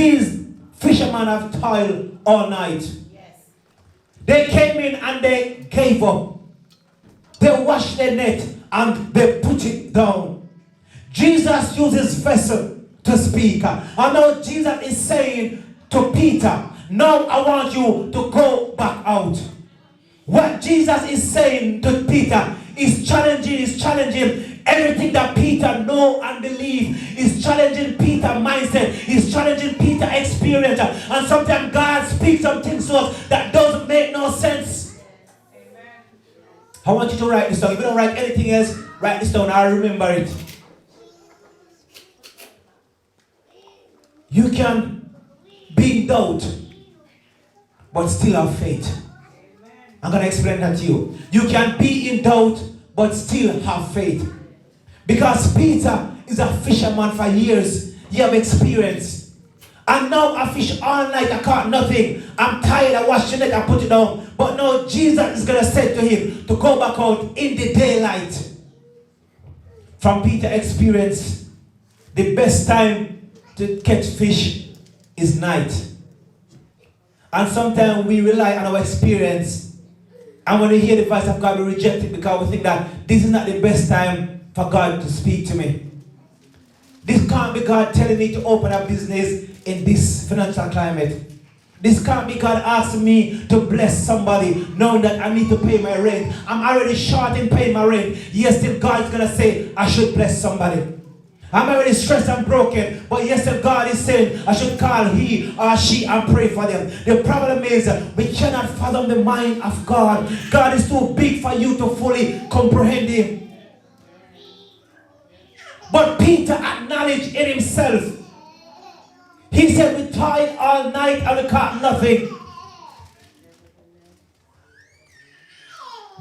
these fishermen have toiled all night. They came in and they gave up. They washed their net and they put it down. Jesus uses vessel to speak. I know Jesus is saying to Peter, now I want you to go back out. What Jesus is saying to Peter is challenging everything that Peter know and believe. Is challenging Peter's mindset. Is challenging Peter's experience. And sometimes God speaks some things to us that doesn't make no sense. Amen. I want you to write this down. If you don't write anything else, write this down. I'll remember it. You can be in doubt, but still have faith. I'm going to explain that to you. You can be in doubt, but still have faith. Because Peter is a fisherman for years. He have experience. And now I fish all night, I caught nothing. I'm tired, I wash the net, I put it down. But now Jesus is going to say to him to go back out in the daylight. From Peter's experience, the best time to catch fish is night. And sometimes we rely on our experience. And when we hear the voice of God, we reject it because we think that this is not the best time for God to speak to me. This can't be God telling me to open a business in this financial climate. This can't be God asking me to bless somebody knowing that I need to pay my rent. I'm already short in paying my rent. Yes, still God is going to say I should bless somebody. I'm already stressed and broken, but yes, God is saying I should call he or she and pray for them. The problem is we cannot fathom the mind of God. God is too big for you to fully comprehend him. But Peter acknowledged in himself. He said, we toiled all night and we caught nothing.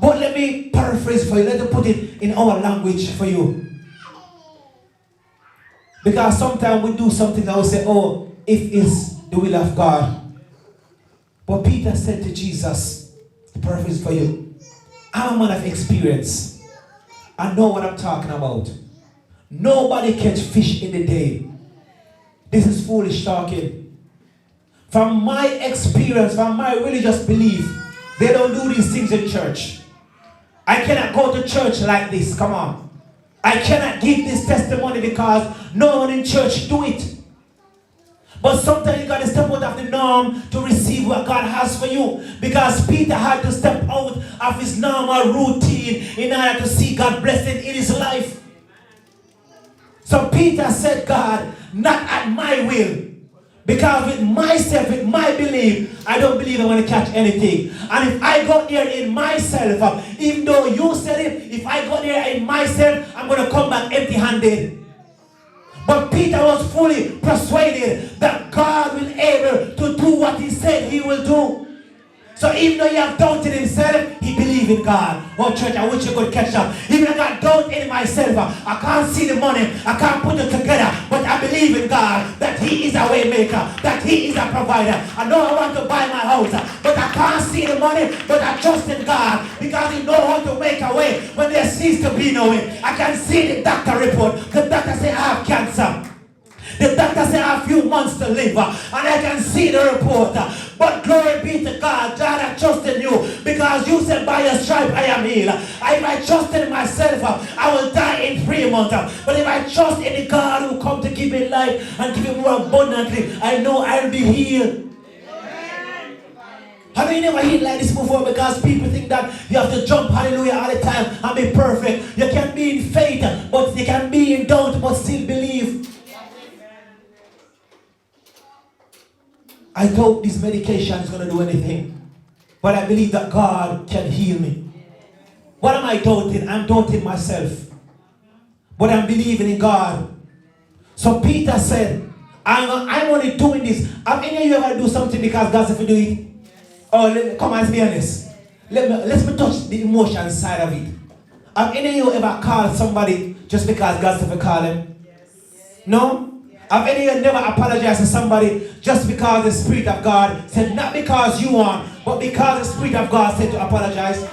But let me paraphrase for you. Let me put it in our language for you. Because sometimes we do something that we say, oh, if it's the will of God. But Peter said to Jesus, the paraphrase for you, I'm a man of experience. I know what I'm talking about. Nobody catch fish in the day. This is foolish talking. From my experience, from my religious belief, they don't do these things in church. I cannot go to church like this. Come on. I cannot give this testimony because no one in church do it. But sometimes you got to step out of the norm to receive what God has for you. Because Peter had to step out of his normal routine in order to see God blessing in his life. So Peter said, God, not at my will. Because with myself, with my belief, I don't believe I'm going to catch anything. And if I go there in myself, even though you said it, if I go there in myself, I'm going to come back empty-handed. But Peter was fully persuaded that God will be able to do what he said he will do. So even though he have doubted himself, he believed in God. Oh church, I wish you could catch up. Even though I got doubt in myself, I can't see the money, I can't put it together, but I believe in God that he is a way maker, that he is a provider. I know I want to buy my house, but I can't see the money, but I trust in God because he knows how to make a way when there seems to be no way. I can see the doctor report. The doctor say I have cancer. The doctor said I have a few months to live, and I can see the report. But glory be to God. God, I trust in you because you said by your stripe I am healed. If I trust in myself, I will die in 3 months. But if I trust in the God who come to give me life and give me more abundantly, I know I will be healed. Have you never heard like this before? Because people think that you have to jump hallelujah all the time and be perfect. You can be in faith, but you can be in doubt, but still believe. I thought this medication is going to do anything. But I believe that God can heal me. What am I doubting? I'm doubting myself. But I'm believing in God. So Peter said, I'm only doing this. Have any of you ever do something because God said to do it? Oh, come on, let's be honest. Let's touch the emotion side of it. Have any of you ever called somebody just because God said to call them? No? Have any of you never apologized to somebody just because the Spirit of God said, not because you want, but because the Spirit of God said to apologize?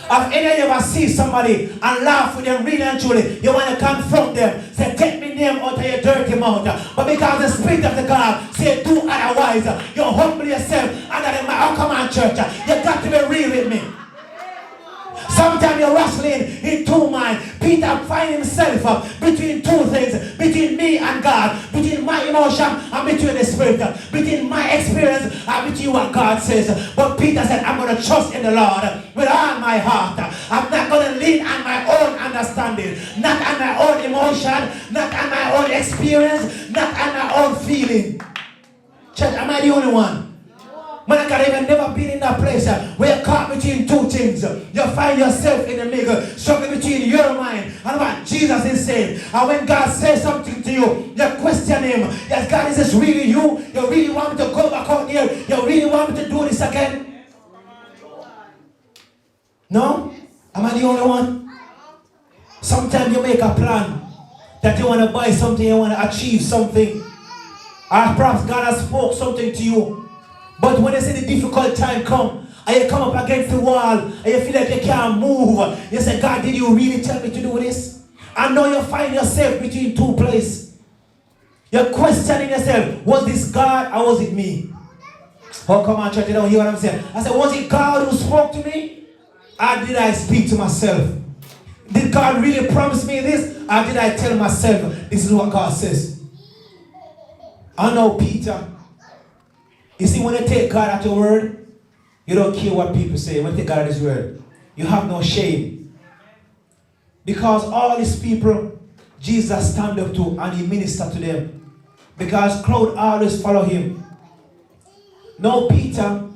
Have any of you ever see somebody and laugh with them really and truly? You want to confront them, say, take me name out of your dirty mouth. But because the Spirit of the God God say do otherwise, you humble yourself under the mic. Oh, come on, church. You got to be real with me. Sometimes you're wrestling in two minds. Peter finds himself between two things, between me and God, between my emotion and between the Spirit, between my experience and between what God says. But Peter said, I'm going to trust in the Lord with all my heart. I'm not going to lean on my own understanding, not on my own emotion, not on my own experience, not on my own feeling. Church, am I the only one? Man, I can even never been in that place where you're caught between two things. You find yourself in the middle, struggling between your mind and what Jesus is saying. And when God says something to you, you question him. Yes, God, is this really you? You really want me to go back out here? You really want me to do this again? No? Am I the only one? Sometimes you make a plan that you want to buy something, you want to achieve something. Or perhaps God has spoke something to you. But when you see the difficult time come, and you come up against the wall, and you feel like you can't move, you say, God, did you really tell me to do this? And now you find yourself between two places. You're questioning yourself, was this God or was it me? Oh, come on, church, you don't hear what I'm saying. I said, was it God who spoke to me? Or did I speak to myself? Did God really promise me this? Or did I tell myself, this is what God says? I know Peter. You see, when you take God at your word, you don't care what people say. When you take God at his word, you have no shame. Because all these people, Jesus stand up to and he ministered to them. Because crowd always follow him. Now Peter